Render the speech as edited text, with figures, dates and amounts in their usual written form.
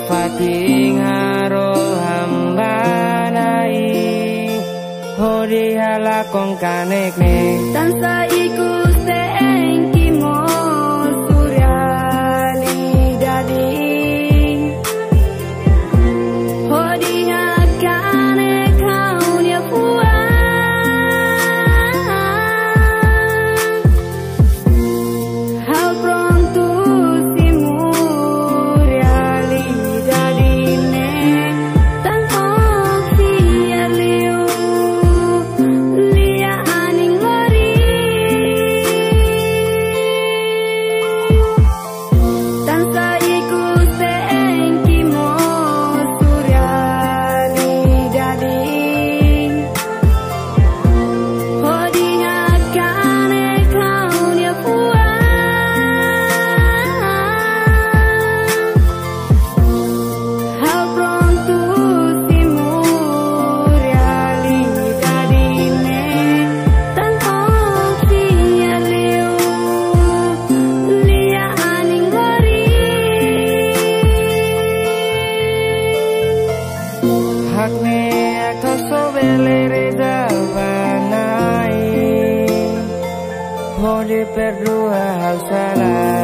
fating haro hamba nai hodi hala kong kanek ne tansa iku stengki mo suryani dadi hodi hakane kaunya puan hal pronto simuriali dadi ne tan oksiar liu lia aning lori tansa iku stengki mo suryani dadi hodi hakane kaunya puan hal pronto simuriali dadi ne tan oksiar liu lia aning lori hak ne akto sobele reza banai hodi perdua hal salah